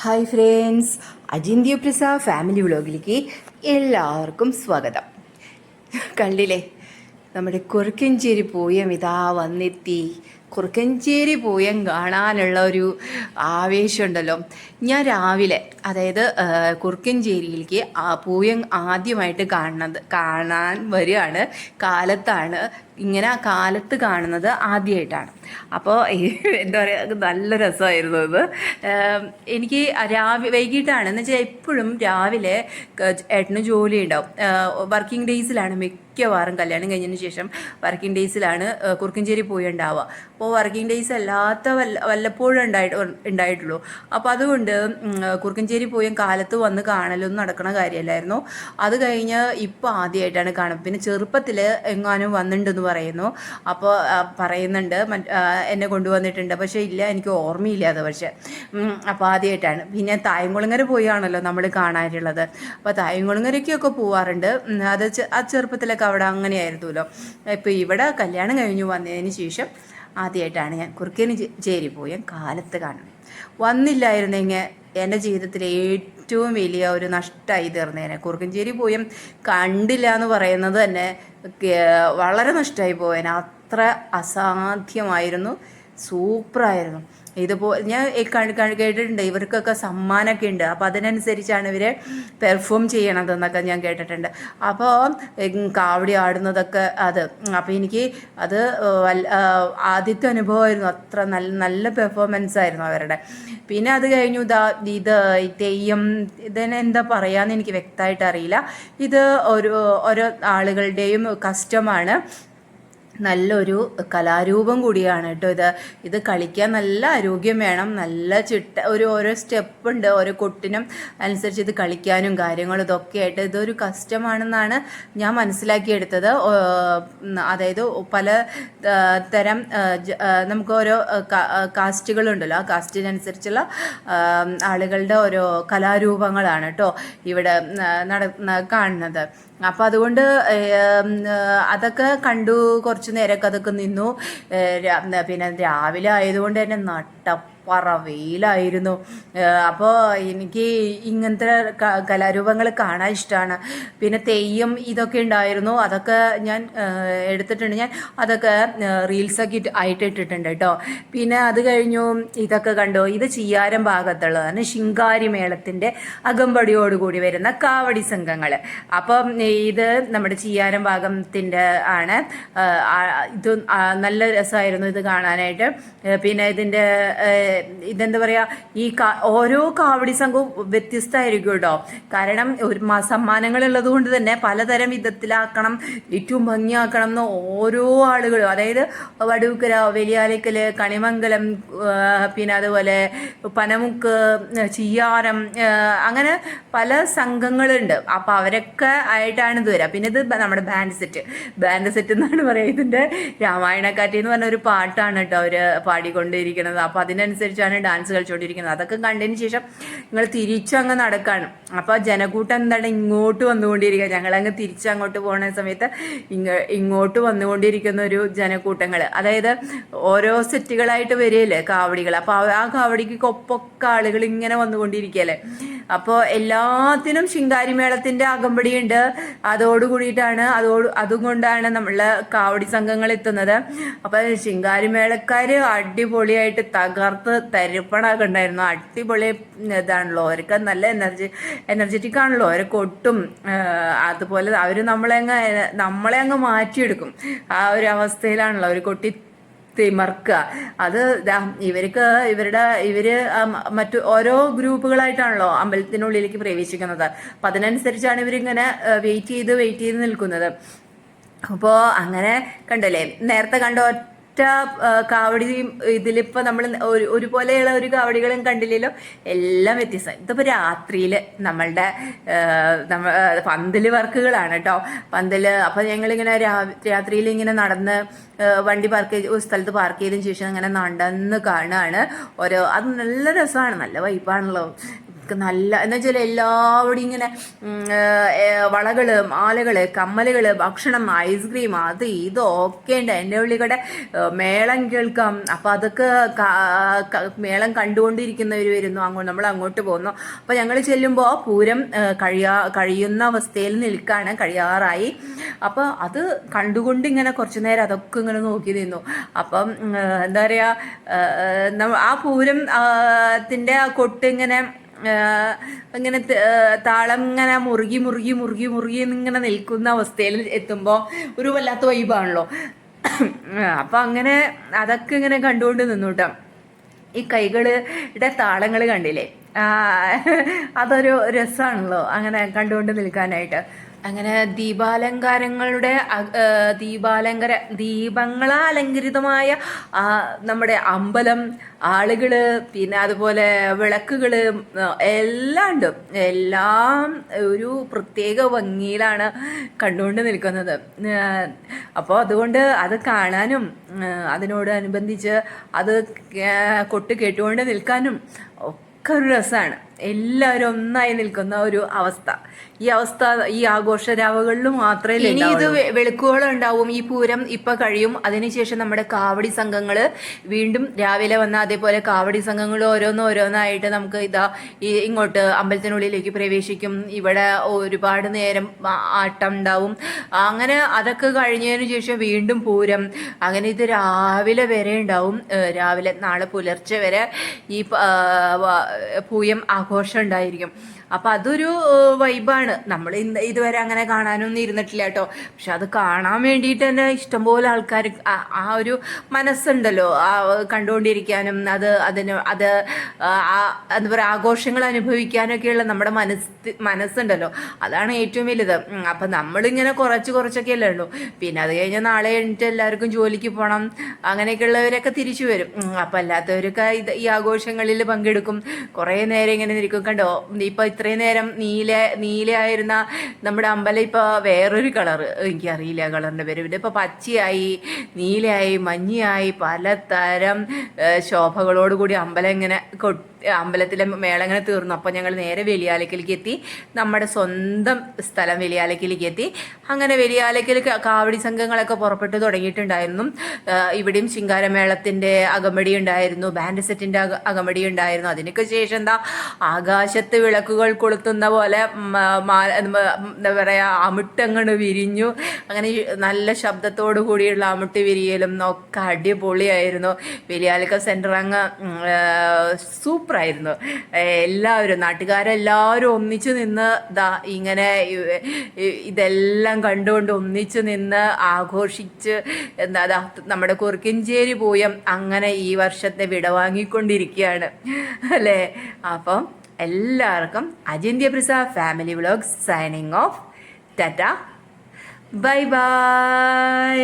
Hi friends, അജിന്ത്യ പ്രസ family വ്ളോഗിലേക്ക് എല്ലാവർക്കും സ്വാഗതം. കണ്ടില്ലേ, നമ്മുടെ കുറുക്കഞ്ചേരി പൂയം ഇതാ വന്നെത്തി. കുറുക്കഞ്ചേരി പൂയം കാണാനുള്ള ഒരു ആവേശമുണ്ടല്ലോ. ഞാൻ രാവിലെ, അതായത് കുറുക്കഞ്ചേരിയിലേക്ക് പൂയം ആദ്യമായിട്ട് കാണാൻ വരികയാണ്. കാലത്താണ്, ഇങ്ങനെ കാലത്ത് കാണുന്നത് ആദ്യമായിട്ടാണ്. അപ്പോൾ എന്താ പറയുക, നല്ല രസമായിരുന്നു അത്. എനിക്ക് വൈകിട്ടാണ് എന്ന് വെച്ചാൽ എപ്പോഴും രാവിലെ ഏട്ടന് ജോലി ഉണ്ടാവും. വർക്കിംഗ് ഡേയ്സിലാണ് മിക്കവാറും, കല്യാണം കഴിഞ്ഞതിന് ശേഷം വർക്കിംഗ് ഡേയ്സിലാണ് കുറുക്കഞ്ചേരി പോയി ഉണ്ടാവുക. അപ്പോൾ വർക്കിംഗ് ഡേയ്സ് അല്ലാത്ത വല്ലപ്പോഴും ഉണ്ടായിട്ടുള്ളൂ. അപ്പോൾ അതുകൊണ്ട് കുറുക്കഞ്ചേരി പോയി കാലത്ത് വന്ന് കാണലൊന്നും നടക്കണ കാര്യമല്ലായിരുന്നു. അത് കഴിഞ്ഞ് ഇപ്പോൾ ആദ്യമായിട്ടാണ് കാണുന്നത്. പിന്നെ ചെറുപ്പത്തിൽ എങ്ങാനും വന്നിട്ടുണ്ടെന്ന് പറയുന്നു. അപ്പോൾ പറയുന്നുണ്ട് എന്നെ കൊണ്ടുവന്നിട്ടുണ്ട്, പക്ഷേ ഇല്ല, എനിക്ക് ഓർമ്മയില്ല അത്. പക്ഷേ അപ്പോൾ ആദ്യമായിട്ടാണ്. പിന്നെ തായംകുളങ്ങര പോയാണല്ലോ നമ്മൾ കാണാറുള്ളത്. അപ്പോൾ തായംകുളങ്ങരയ്ക്കൊക്കെ പോവാറുണ്ട്. അത് ആ ചെറുപ്പത്തിലൊക്കെ അവിടെ അങ്ങനെയായിരുന്നല്ലോ. ഇപ്പോൾ ഇവിടെ കല്യാണം കഴിഞ്ഞു വന്നതിന് ശേഷം ആദ്യമായിട്ടാണ് ഞാൻ കുറുക്കഞ്ചേരി പോയി കാലത്ത് കാണുന്നത്. വന്നില്ലായിരുന്നെങ്കിൽ എൻ്റെ ജീവിതത്തിലെ ഏറ്റവും വലിയ ഒരു നഷ്ടമായി തീർന്നേനെ. കുറുക്കഞ്ചേരി പോയി കണ്ടില്ല എന്ന് പറയുന്നത് തന്നെ വളരെ നഷ്ടമായി പോയേനെ. അത്ര അസാധ്യമായിരുന്നു, സൂപ്പറായിരുന്നു. ഞാൻ കേട്ടിട്ടുണ്ട് ഇവർക്കൊക്കെ സമ്മാനമൊക്കെ ഉണ്ട്. അപ്പോൾ അതിനനുസരിച്ചാണ് ഇവർ പെർഫോം ചെയ്യണതെന്നൊക്കെ ഞാൻ കേട്ടിട്ടുണ്ട്. അപ്പോൾ കാവടി ആടുന്നതൊക്കെ അപ്പോൾ എനിക്ക് അത് ആദ്യത്തെ അനുഭവമായിരുന്നു. അത്ര നല്ല പെർഫോമൻസ് ആയിരുന്നു അവരുടെ. പിന്നെ അത് കഴിഞ്ഞു ഇത് തെയ്യം, ഇതിനെന്താ പറയാന്ന് എനിക്ക് വ്യക്തമായിട്ട് അറിയില്ല. ഇത് ഓരോ ആളുകളുടെയും കസ്റ്റമാണ്. നല്ലൊരു കലാരൂപം കൂടിയാണ് കേട്ടോ ഇത് കളിക്കാൻ നല്ല ആരോഗ്യം വേണം. നല്ല ഓരോ സ്റ്റെപ്പ് ഉണ്ട്, ഓരോ കൊട്ടിനും അനുസരിച്ച് ഇത് കളിക്കാനും കാര്യങ്ങളും ഇതൊക്കെ ആയിട്ട് ഇതൊരു കസ്റ്റമാണെന്നാണ് ഞാൻ മനസ്സിലാക്കിയെടുത്തത്. അതായത് പല തരം നമുക്ക് ഓരോ കാസ്റ്റുകളുണ്ടല്ലോ, ആ കാസ്റ്റിനനുസരിച്ചുള്ള ആളുകളുടെ ഓരോ കലാരൂപങ്ങളാണ് കേട്ടോ ഇവിടെ കാണുന്നത്. അപ്പം അതുകൊണ്ട് അതൊക്കെ കണ്ടു. കുറച്ച് നേരമൊക്കെ അതൊക്കെ നിന്നു. പിന്നെ രാവിലെ ആയതുകൊണ്ട് തന്നെ വെയിലായിരുന്നു. അപ്പോൾ എനിക്ക് ഇങ്ങനത്തെ കലാരൂപങ്ങൾ കാണാൻ ഇഷ്ടമാണ്. പിന്നെ തെയ്യം ഇതൊക്കെ ഉണ്ടായിരുന്നു, അതൊക്കെ ഞാൻ എടുത്തിട്ടുണ്ട്. ഞാൻ അതൊക്കെ റീൽസൊക്കെ ആയിട്ട് ഇട്ടിട്ടുണ്ട് കേട്ടോ. പിന്നെ അത് കഴിഞ്ഞു ഇതൊക്കെ കണ്ടു. ഇത് ചിയ്യാരം ഭാഗത്തുള്ളതാണ്. ശിങ്കാരി മേളത്തിൻ്റെ അകമ്പടിയോടുകൂടി വരുന്ന കാവടി സംഘങ്ങൾ. അപ്പം ഇത് നമ്മുടെ ചിയ്യാരം ഭാഗത്തിൻ്റെ ആണ്. ഇത് നല്ല രസമായിരുന്നു ഇത് കാണാനായിട്ട്. പിന്നെ ഇതെന്താ പറയുക, ഓരോ കാവടി സംഘവും വ്യത്യസ്തമായിരിക്കും കേട്ടോ. കാരണം ഒരു സമ്മാനങ്ങൾ ഉള്ളത് കൊണ്ട് തന്നെ പലതരം വിധത്തിലാക്കണം, ഏറ്റവും ഭംഗിയാക്കണം എന്ന് ഓരോ ആളുകളും, അതായത് വടൂക്കര, വലിയാലക്കൽ, കണിമംഗലം, പിന്നെ അതുപോലെ പനമുക്ക്, ചിയ്യാരം, അങ്ങനെ പല സംഘങ്ങളുണ്ട്. അപ്പോൾ അവരൊക്കെ ആയിട്ടാണ് ഇത് വരിക. പിന്നെ ഇത് നമ്മുടെ ബാൻഡ് സെറ്റ് എന്നാണ് പറയുക. ഇതിൻ്റെ രാമായണക്കാറ്റ് എന്ന് പറഞ്ഞ ഒരു പാട്ടാണ് കേട്ടോ അവർ പാടിക്കൊണ്ടിരിക്കുന്നത്. അപ്പോൾ അതിനനുസരിച്ചാണ് ഡാൻസ് കളിച്ചുകൊണ്ടിരിക്കുന്നത്. അതൊക്കെ കണ്ടതിന് ശേഷം നിങ്ങൾ തിരിച്ചങ്ങ് നടക്കാണ്. അപ്പോൾ ജനക്കൂട്ടം എന്താണ് ഇങ്ങോട്ട് വന്നുകൊണ്ടിരിക്കുക. ഞങ്ങളങ്ങ് തിരിച്ചങ്ങോട്ട് പോകുന്ന സമയത്ത് ഇങ്ങോട്ട് വന്നുകൊണ്ടിരിക്കുന്ന ഒരു ജനക്കൂട്ടങ്ങൾ, അതായത് ഓരോ സെറ്റുകളായിട്ട് വരികയല്ലേ കാവടികൾ. അപ്പോൾ ആ കാവടിക്ക് ഒപ്പൊക്കെ ആളുകൾ ഇങ്ങനെ വന്നുകൊണ്ടിരിക്കുകയല്ലേ. അപ്പോൾ എല്ലാത്തിനും ശിങ്കാരിമേളത്തിൻ്റെ അകമ്പടിയുണ്ട്. അതോടുകൂടിയിട്ടാണ് അതുകൊണ്ടാണ് നമ്മളെ കാവടി സംഘങ്ങൾ എത്തുന്നത്. അപ്പോൾ ശിങ്കാരിമേളക്കാർ അടിപൊളിയായിട്ട് തകർത്ത് തരിപ്പണമൊക്കെ ഉണ്ടായിരുന്നു. അടിപൊളി ഇതാണല്ലോ, അവർക്ക് നല്ല എനർജറ്റിക് ആണല്ലോ. അവരെ കൊട്ടും അതുപോലെ അവർ നമ്മളെ അങ്ങ് മാറ്റിയെടുക്കും. ആ ഒരു അവസ്ഥയിലാണല്ലോ അവർ കൊട്ടി തിമർക്കുക. അത് ഇവര് മറ്റു ഓരോ ഗ്രൂപ്പുകളായിട്ടാണല്ലോ അമ്പലത്തിനുള്ളിലേക്ക് പ്രവേശിക്കുന്നത്. അപ്പം അതിനനുസരിച്ചാണ് ഇവരിങ്ങനെ വെയിറ്റ് ചെയ്ത് നിൽക്കുന്നത്. അപ്പോൾ അങ്ങനെ കണ്ടല്ലേ, നേരത്തെ കണ്ട കാവടിയും ഇതിലിപ്പോൾ നമ്മൾ ഒരുപോലെയുള്ള ഒരു കാവടികളും കണ്ടില്ലല്ലോ, എല്ലാം വ്യത്യസ്തം. ഇതിപ്പോൾ രാത്രിയിൽ നമ്മളുടെ പന്തൽ വർക്കുകളാണ് കേട്ടോ. അപ്പോൾ ഞങ്ങളിങ്ങനെ രാത്രിയിൽ ഇങ്ങനെ നടന്ന് വണ്ടി ഒരു സ്ഥലത്ത് പാർക്ക് ചെയ്തതിന് ശേഷം അങ്ങനെ നടന്ന് കാണുകയാണ്. അത് നല്ല രസമാണ്, നല്ല വൈബാണല്ലോ. നല്ല എന്ന് വെച്ചാൽ എല്ലാവരും ഇങ്ങനെ വളകള്, മാലകള്, കമ്മലുകള്, ഭക്ഷണം, ഐസ്ക്രീം, അത് ഇതൊക്കെ ഉണ്ട്. എൻ്റെ ഉള്ളിക്കടെ മേളം കേൾക്കാം. അപ്പം അതൊക്കെ മേളം കണ്ടുകൊണ്ടിരിക്കുന്നവർ വരുന്നു, നമ്മൾ അങ്ങോട്ട് പോകുന്നു. അപ്പം ഞങ്ങൾ ചെല്ലുമ്പോൾ പൂരം കഴിയുന്ന അവസ്ഥയിൽ നിൽക്കാണ്, കഴിയാറായി. അപ്പം അത് കണ്ടുകൊണ്ട് ഇങ്ങനെ കുറച്ചു നേരം അതൊക്കെ ഇങ്ങനെ നോക്കി നിന്നു. അപ്പം എന്താ പറയുക, ആ പൂരം ത്തിൻ്റെ ആ കൊട്ട് ഇങ്ങനെ താളം ഇങ്ങനെ മുറുകി മുറുകി മുറുകി മുറുകി ഇങ്ങനെ നിൽക്കുന്ന അവസ്ഥയിൽ എത്തുമ്പോൾ ഒരു വല്ലാത്ത വൈബാണല്ലോ. അപ്പം അങ്ങനെ അതൊക്കെ ഇങ്ങനെ കണ്ടുകൊണ്ട് നിന്നു കേട്ടോ. ഈ കൈകളുടെ താളങ്ങൾ കണ്ടില്ലേ, അതൊരു രസമാണല്ലോ അങ്ങനെ കണ്ടുകൊണ്ട് നിൽക്കാനായിട്ട്. അങ്ങനെ ദീപങ്ങളാൽ അലങ്കരിതമായ നമ്മുടെ അമ്പലം, ആളുകള്, പിന്നെ അതുപോലെ വിളക്കുകള് എല്ലാം ഉണ്ട്. എല്ലാം ഒരു പ്രത്യേക ഭംഗിയിലാണ് കണ്ടുകൊണ്ട് നിൽക്കുന്നത്. അപ്പോൾ അതുകൊണ്ട് അത് കാണാനും അതിനോടനുബന്ധിച്ച് അത് കൊട്ട് കേട്ടുകൊണ്ട് നിൽക്കാനും ഒക്കെ ഒരു രസമാണ്. എല്ലാവരും ഒന്നായി നിൽക്കുന്ന ഒരു അവസ്ഥ. ഈ ആഘോഷരാവുകളിൽ മാത്രമേ ഇനി ഇത് വെളുക്കുകളുണ്ടാവും. ഈ പൂരം ഇപ്പൊ കഴിയും. അതിനുശേഷം നമ്മുടെ കാവടി സംഘങ്ങൾ വീണ്ടും രാവിലെ വന്ന അതേപോലെ കാവടി സംഘങ്ങൾ ഓരോന്നായിട്ട് നമുക്ക് ഇങ്ങോട്ട് അമ്പലത്തിനുള്ളിലേക്ക് പ്രവേശിക്കും. ഇവിടെ ഒരുപാട് നേരം ആട്ടം ഉണ്ടാവും. അങ്ങനെ അതൊക്കെ കഴിഞ്ഞതിന് ശേഷം വീണ്ടും പൂരം. അങ്ങനെ ഇത് രാവിലെ വരെ ഉണ്ടാവും. രാവിലെ നാളെ പുലർച്ചെ വരെ ഈ പൂയം ആഘോഷം ഉണ്ടായിരിക്കും. അപ്പം അതൊരു വൈബാണ്. നമ്മൾ ഇതുവരെ അങ്ങനെ കാണാനൊന്നും ഇരുന്നിട്ടില്ല കേട്ടോ. പക്ഷെ അത് കാണാൻ വേണ്ടിയിട്ട് തന്നെ ഇഷ്ടംപോലെ ആൾക്കാർ ആ ഒരു മനസ്സുണ്ടല്ലോ കണ്ടുകൊണ്ടിരിക്കാനും എന്താ പറയുക ആഘോഷങ്ങൾ അനുഭവിക്കാനൊക്കെയുള്ള നമ്മുടെ മനസ്സുണ്ടല്ലോ, അതാണ് ഏറ്റവും വലുത്. അപ്പം നമ്മളിങ്ങനെ കുറച്ചൊക്കെ അല്ലേ ഉള്ളൂ. പിന്നെ അത് കഴിഞ്ഞാൽ നാളെ കഴിഞ്ഞിട്ട് എല്ലാവർക്കും ജോലിക്ക് പോകണം. അങ്ങനെയൊക്കെ ഉള്ളവരൊക്കെ തിരിച്ചു വരും. അപ്പം അല്ലാത്തവരൊക്കെ ഈ ആഘോഷങ്ങളിൽ പങ്കെടുക്കും. കുറേ നേരം ഇങ്ങനെ നിൽക്കും. കണ്ടോ, ഇപ്പം ഇത്രയും നേരം നീലയായിരുന്ന നമ്മുടെ അമ്പലം ഇപ്പോൾ വേറൊരു കളറ്, എനിക്കറിയില്ല കളറിൻ്റെ പേര്. പിന്നെ ഇപ്പോൾ പച്ചയായി, നീലയായി, മഞ്ഞയായി, പലതരം ശോഭകളോടുകൂടി അമ്പലം ഇങ്ങനെ അമ്പലത്തിലെ മേളം ഇങ്ങനെ തീർന്നു. അപ്പോൾ ഞങ്ങൾ നേരെ വലിയാലക്കലേക്ക് എത്തി. നമ്മുടെ സ്വന്തം സ്ഥലം വലിയാലക്കലേക്ക് എത്തി. അങ്ങനെ വലിയാലക്കൽ കാവടി സംഘങ്ങളൊക്കെ പുറപ്പെട്ടു തുടങ്ങിയിട്ടുണ്ടായിരുന്നു. ഇവിടെയും ശിങ്കാരമേളത്തിൻ്റെ അകമ്പടി ഉണ്ടായിരുന്നു, ബാൻഡ് സെറ്റിൻ്റെ അകമ്പടി ഉണ്ടായിരുന്നു. അതിനൊക്കെ ശേഷം ആകാശത്ത് വിളക്കുകൾ കൊളുത്തുന്ന പോലെ എന്താ പറയുക അമിട്ടങ്ങോട്ട് വിരിഞ്ഞു. അങ്ങനെ നല്ല ശബ്ദത്തോടു കൂടിയുള്ള അമിട്ട് വിരിയലും ഒക്കെ അടിപൊളിയായിരുന്നു. വലിയാലക്ക സെൻറ്റർ അങ്ങ് സൂപ്പറായിരുന്നു. എല്ലാവരും നാട്ടുകാരെല്ലാവരും ഒന്നിച്ചു നിന്ന് ഇങ്ങനെ ഇതെല്ലാം കണ്ടുകൊണ്ട് ഒന്നിച്ചു നിന്ന് ആഘോഷിച്ച് നമ്മുടെ കുറുക്കഞ്ചേരി പൂയം അങ്ങനെ ഈ വർഷത്തെ വിടവാങ്ങിക്കൊണ്ടിരിക്കുകയാണ് അല്ലേ. അപ്പം എല്ലാവർക്കും Ajinthya Prasad family vlogs signing off. Tata, bye by.